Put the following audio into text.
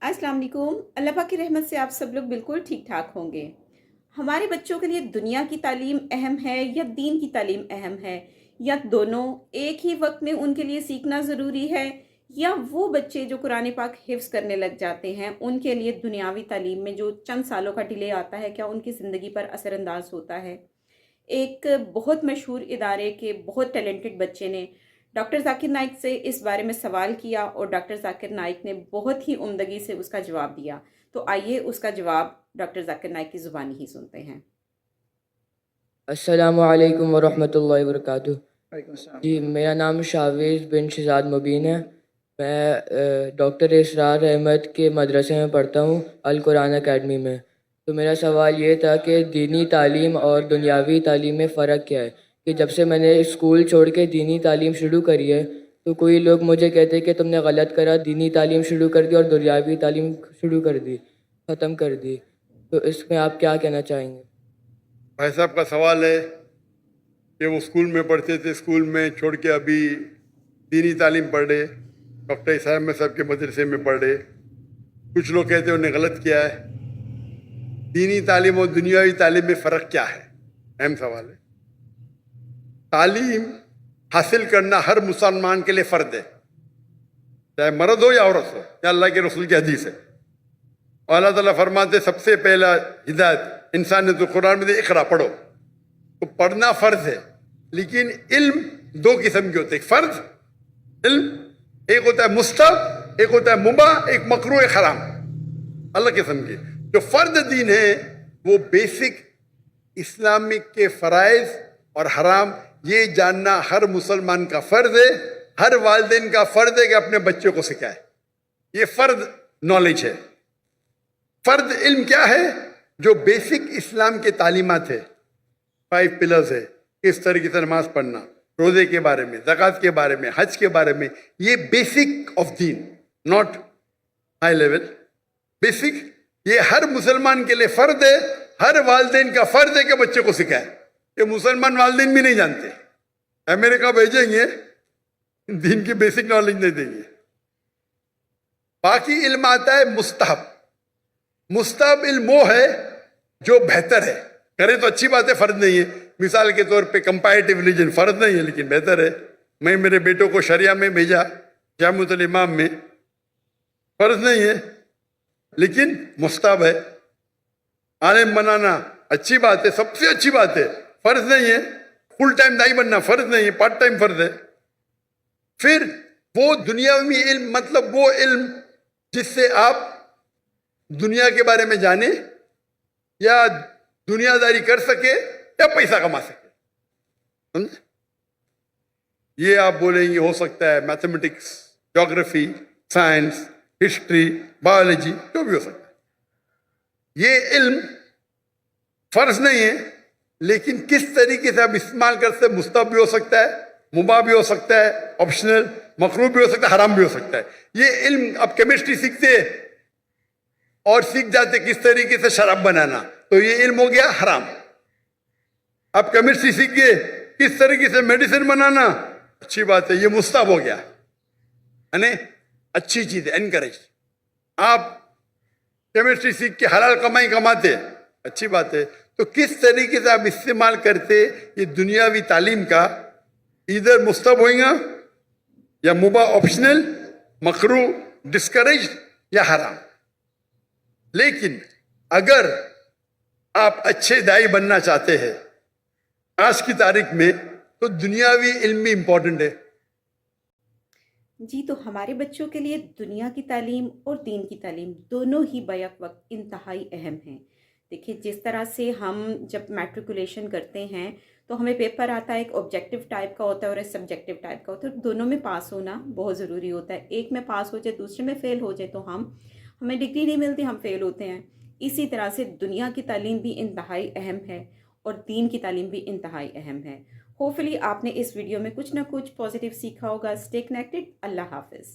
अस्सलाम वालेकुम। अल्लाह पाक की रहमत से आप सब लोग बिल्कुल ठीक ठाक होंगे। हमारे बच्चों के लिए दुनिया की तालीम अहम है या दीन की तालीम अहम है, या दोनों एक ही वक्त में उनके लिए सीखना ज़रूरी है, या वो बच्चे जो कुरान पाक हिफ्ज़ करने लग जाते हैं उनके लिए दुनियावी तालीम में जो चंद सालों का डिले आता है क्या उनकी ज़िंदगी पर असरअंदाज होता है। एक बहुत मशहूर इदारे के बहुत टैलेंटेड बच्चे ने डॉक्टर जाकिर नाइक से इस बारे में सवाल किया और डॉक्टर जाकिर नाइक ने बहुत ही उम्दगी से उसका जवाब दिया। तो आइए उसका जवाब डॉक्टर जाकिर नाइक की ज़ुबानी ही सुनते हैं। अस्सलामु अलैकुम वरहमतुल्लाहि वबरकातुहू। वालेकुम अस्सलाम। जी, मेरा नाम शावेज़ बिन शहज़ाद मुबीन है। मैं डॉक्टर इसरार अहमद के मदरसे में पढ़ता हूँ, अल कुरान अकेडमी में। तो मेरा सवाल ये था कि दीनी तालीम और दुनियावी तालीम में फ़र्क क्या है। कि जब से मैंने स्कूल छोड़ के दीनी तालीम शुरू करी है तो कोई लोग मुझे कहते हैं कि तुमने गलत करा, दीनी तालीम शुरू कर दी और दुनियावी तालीम शुरू कर दी, ख़त्म कर दी। तो इसमें आप क्या कहना चाहेंगे? भाई साहब का सवाल है कि वो स्कूल में पढ़ते थे, स्कूल में छोड़ के अभी दीनी तालीम पढ़ रहे, डॉक्टर साहब में साहब के मदरसे में पढ़ रहे। कुछ लोग कहते हैं उन्हें गलत किया है। दीनी तालीम और दुनियावी तालीम में फ़र्क क्या है, अहम सवाल है। तालीम हासिल करना हर मुसलमान के लिए फ़र्ज है, चाहे मर्द हो या औरत हो। या अल्लाह के रसूल की हदीस है और अल्लाह ताला फरमाते सबसे पहला हिदायत इंसान ने तो कुरान में दी, इकरा पढ़ो। तो पढ़ना फ़र्ज है, लेकिन इल्म दो किस्म के होते हैं। फ़र्ज इल्म एक होता है मुस्तहब, एक होता है मुबाह, एक मकरूह, एक हराम। अलग किस्म के जो फ़र्ज दीन है वो बेसिक इस्लामिक के फ़राइज़ और हराम ये जानना हर मुसलमान का फ़र्ज है। हर वालिदैन का फ़र्ज है कि अपने बच्चों को सिखाए। ये फ़र्ज नॉलेज है। फ़र्ज इल्म क्या है? जो बेसिक इस्लाम के तालीमात है, 5 पिलर्स है, किस तरीके से नमाज पढ़ना, रोज़े के बारे में, ज़कात के बारे में, हज के बारे में, ये basic of Deen, not high level, basic. ये हर मुसलमान के लिए फ़र्ज है, हर वालिदैन का फ़र्ज है कि बच्चे को सिखाए। ये मुसलमान वालिदैन भी नहीं जानते, अमेरिका भेजेंगे दीन की बेसिक नॉलेज नहीं देंगे। बाकी इल्म आता है मुस्तहब। मुस्तहब इल्म वो है जो बेहतर है, करे तो अच्छी बात है, फ़र्ज नहीं है। मिसाल के तौर पे कंपैरेटिव रिलीजन फ़र्ज नहीं है लेकिन बेहतर है। मैं मेरे बेटों को शरिया में भेजा, जामुअल इमाम में, फ़र्ज नहीं है लेकिन मुस्तहब है। आलिम बनाना अच्छी बात है, सबसे अच्छी बात है, फ़र्ज नहीं है। फुल टाइम दाई बनना फ़र्ज नहीं है, पार्ट टाइम फ़र्ज है। फिर वो दुनियावी इल्म, मतलब वो इल्म जिससे आप दुनिया के बारे में जाने या दुनियादारी कर सके या पैसा कमा सके, समझे? ये आप बोलेंगे हो सकता है mathematics, geography, science, history, biology, जो भी हो सकता है। ये इल्म फ़र्ज नहीं है, लेकिन किस तरीके से आप इस्तेमाल करते हैं, मुस्तहब भी हो सकता है, मुबाह भी हो सकता है, ऑप्शनल, मकरूह भी हो सकता है, हराम भी हो सकता है। ये इल्म अब केमिस्ट्री सीखते हैं और सीख जाते किस तरीके से शराब बनाना, तो ये इल्म हो गया हराम। अब केमिस्ट्री सीख गए किस तरीके से मेडिसिन बनाना, अच्छी बात है, ये मुस्तहब हो गया, यानी अच्छी चीज़ है, एनकरेज। आप केमिस्ट्री सीख के हलाल कमाई कमाते, अच्छी बात है। तो किस तरीके से आप इस्तेमाल करते ये दुनियावी तालीम का, इधर मुस्तहब होएगा या मुबाह, ऑप्शनल, मकरूह, डिस्करेज या हराम। लेकिन अगर आप अच्छे दाई बनना चाहते हैं आज की तारीख में, तो दुनियावी इल्म भी इम्पोर्टेंट है। जी, तो हमारे बच्चों के लिए दुनिया की तालीम और दीन की तालीम दोनों ही बैक वक्त इंतहाई अहम हैं। देखिए, जिस तरह से हम जब मैट्रिकुलेशन करते हैं तो हमें पेपर आता है, एक ऑब्जेक्टिव टाइप का होता है और एक सब्जेक्टिव टाइप का होता है। दोनों में पास होना बहुत ज़रूरी होता है। एक में पास हो जाए, दूसरे में फ़ेल हो जाए तो हमें डिग्री नहीं मिलती, हम फ़ेल होते हैं। इसी तरह से दुनिया की तालीम भी इंतहाई अहम है और दीन की तालीम भी इंतहाई अहम है। होपफुली आपने इस वीडियो में कुछ ना कुछ पॉजिटिव सीखा होगा। Stay connected. अल्लाह हाफिज़।